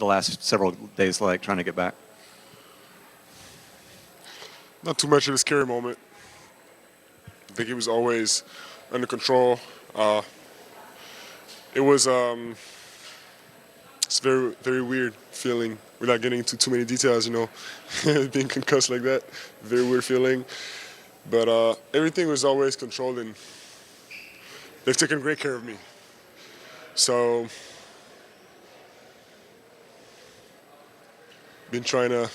the last several days like trying to get back? Not too much of a scary moment. I think it was always under control. It was it's very very weird feeling without getting into too many details. Being concussed like that, very weird feeling. But everything was always controlled, and they've taken great care of me. So, been trying to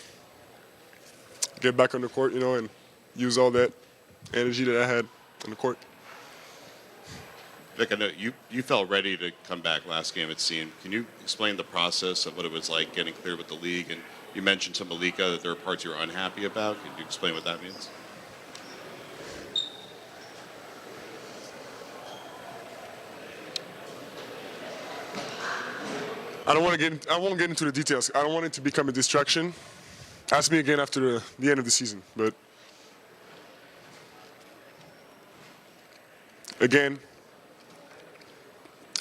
get back on the court, and use all that energy that I had on the court. Vic, I know you felt ready to come back last game, it seemed. Can you explain the process of what it was like getting cleared with the league? And you mentioned to Malika that there were parts you were unhappy about. Can you explain what that means? I won't get into the details. I don't want it to become a distraction. Ask me again after the end of the season. But again,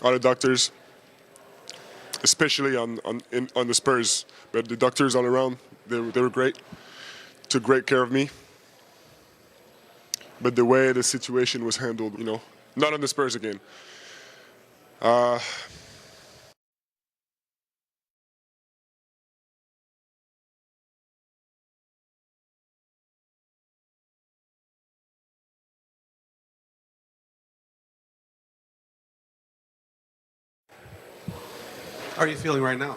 all the doctors, especially on the Spurs, but the doctors all around, they were great. Took great care of me. But the way the situation was handled, not on the Spurs again. How are you feeling right now?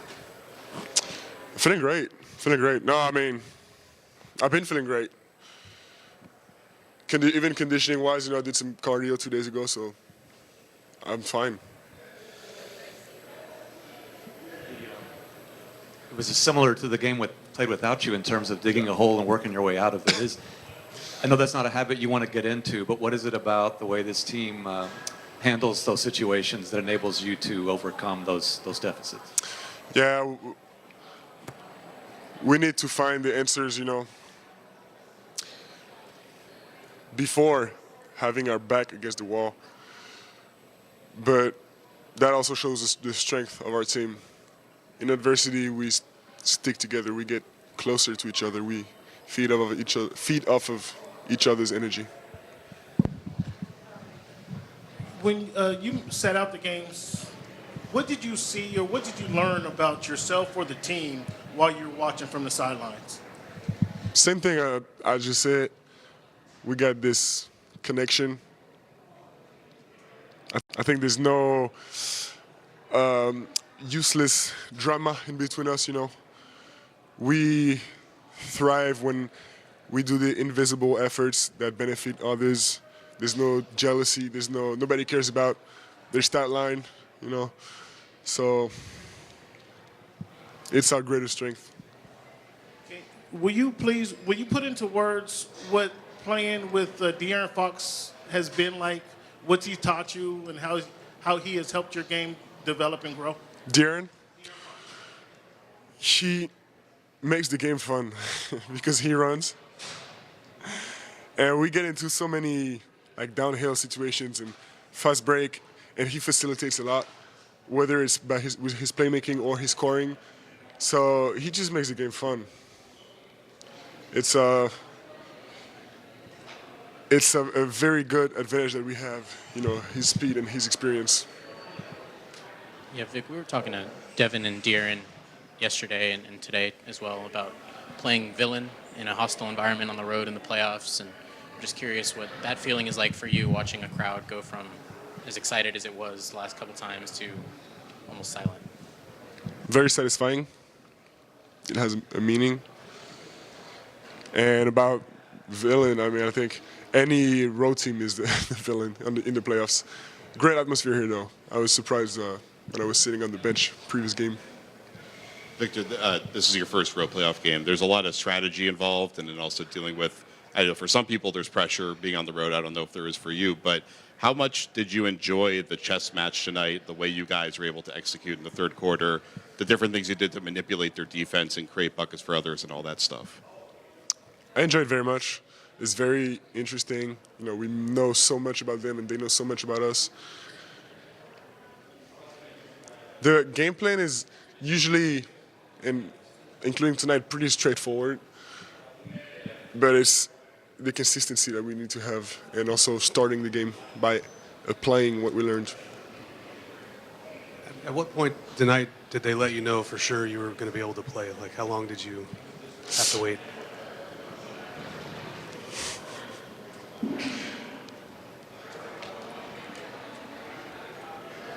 Feeling great. Feeling great. No, I mean, I've been feeling great. Even conditioning-wise, I did some cardio 2 days ago, so I'm fine. It was similar to the game played without you in terms of digging a hole and working your way out of it. I know that's not a habit you want to get into, but what is it about the way this team handles those situations that enables you to overcome those deficits? Yeah, we need to find the answers, before having our back against the wall. But that also shows us the strength of our team. In adversity, we stick together. We get closer to each other. We feed off of each other's energy. When you set out the games, what did you see or what did you learn about yourself or the team while you were watching from the sidelines? Same thing I just said. We got this connection. I think there's no useless drama in between us, We thrive when we do the invisible efforts that benefit others. There's no jealousy. Nobody cares about their stat line, So it's our greatest strength. Okay. Will you put into words what playing with De'Aaron Fox has been like? What's he taught you and how he has helped your game develop and grow? De'Aaron, he makes the game fun because he runs. And we get into so many downhill situations and fast break, and he facilitates a lot, whether it's by his playmaking or his scoring. So he just makes the game fun. It's a very good advantage that we have, his speed and his experience. Yeah, Vic, we were talking to Devin and De'Aaron yesterday and today as well about playing villain in a hostile environment on the road in the playoffs, and I'm just curious what that feeling is like for you, watching a crowd go from as excited as it was the last couple times to almost silent. Very satisfying. It has a meaning. And about villain, I think any road team is the villain in the playoffs. Great atmosphere here, though. I was surprised when I was sitting on the bench previous game. Victor, this is your first real playoff game. There's a lot of strategy involved, and then also dealing with, I know for some people there's pressure being on the road. I don't know if there is for you, but how much did you enjoy the chess match tonight, the way you guys were able to execute in the third quarter, the different things you did to manipulate their defense and create buckets for others and all that stuff? I enjoyed it very much. It's very interesting. We know so much about them, and they know so much about us. The game plan is usually and including tonight, pretty straightforward. But it's the consistency that we need to have, and also starting the game by applying what we learned. At what point tonight did they let you know for sure you were going to be able to play? Like, how long did you have to wait?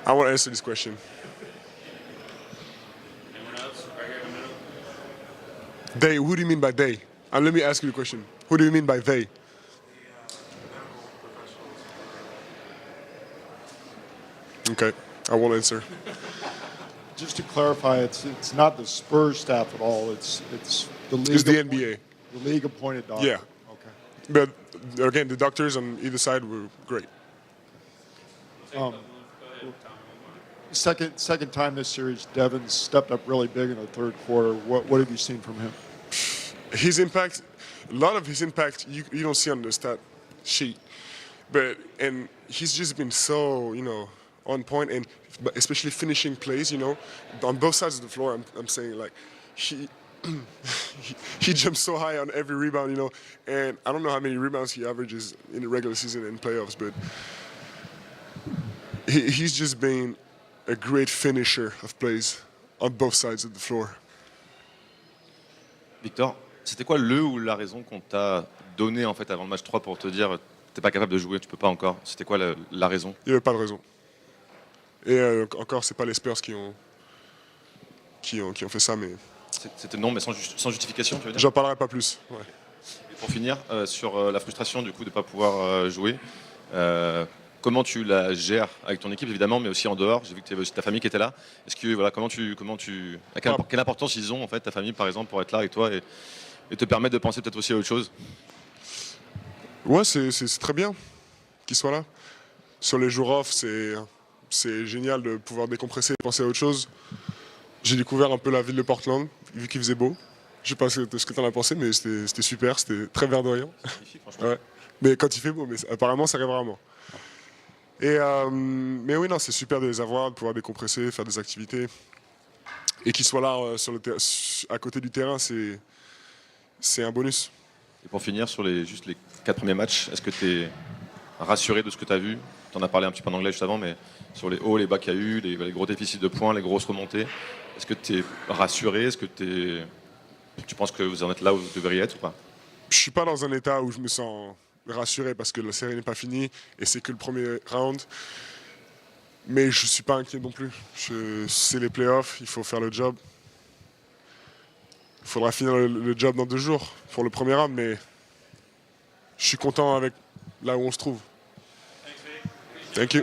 I want to answer this question. They, who do you mean by they? And let me ask you the question. Who do you mean by they? Okay, I won't answer. Just to clarify, it's not the Spurs staff at all. It's the league. It's the NBA. The league appointed doctor. Yeah. Okay. But again, the doctors on either side were great. Second time this series, Devin stepped up really big in the third quarter. What have you seen from him? His impact, a lot of his impact, you don't see on the stat sheet. And he's just been so, on point, and especially finishing plays, on both sides of the floor. I'm saying, like, he jumps so high on every rebound, and I don't know how many rebounds he averages in the regular season and playoffs, but he's just been a great finisher of plays on both sides of the floor. Victor, c'était quoi le ou la raison qu'on t'a donné en fait avant le match 3 pour te dire t'es pas capable de jouer, tu peux pas encore? C'était quoi la raison? Il n'y avait pas de raison. Et encore, c'est pas les Spurs qui ont fait ça, mais C'était non, mais sans justification, tu veux dire? j'en parlerai pas plus. Ouais. Et pour finir, sur la frustration du coup de ne pas pouvoir jouer, comment tu la gères avec ton équipe évidemment, mais aussi en dehors? J'ai vu que tu avais aussi ta famille qui était là. Est-ce que voilà, quelle importance ils ont en fait ta famille par exemple pour être là avec toi et te permettre de penser peut-être aussi à autre chose? Ouais, c'est très bien qu'ils soient là. Sur les jours off, c'est génial de pouvoir décompresser et penser à autre chose. J'ai découvert un peu la ville de Portland, vu qu'il faisait beau. Je sais pas ce que tu en as pensé, mais c'était super, c'était très verdoyant. Magnifique, franchement. Ouais. Mais quand il fait beau, mais apparemment ça arrive rarement. Mais oui, non, c'est super de les avoir, de pouvoir décompresser, faire des activités. Et qu'ils soient là à côté du terrain, c'est un bonus. Et pour finir, sur les 4 premiers matchs, est-ce que tu es rassuré de ce que tu as vu? Tu en as parlé un petit peu en anglais juste avant, mais sur les hauts, les bas qu'il y a eu, les gros déficits de points, les grosses remontées, est-ce que tu es rassuré? Est-ce que tu penses que vous en êtes là où vous devriez être ou pas? Je suis pas dans un état où je me sens rassuré parce que la série n'est pas finie et c'est que le premier round. Mais je suis pas inquiet non plus. C'est les playoffs, il faut faire le job. Il faudra finir le job dans 2 jours pour le premier round, mais je suis content avec là où on se trouve. Thank you.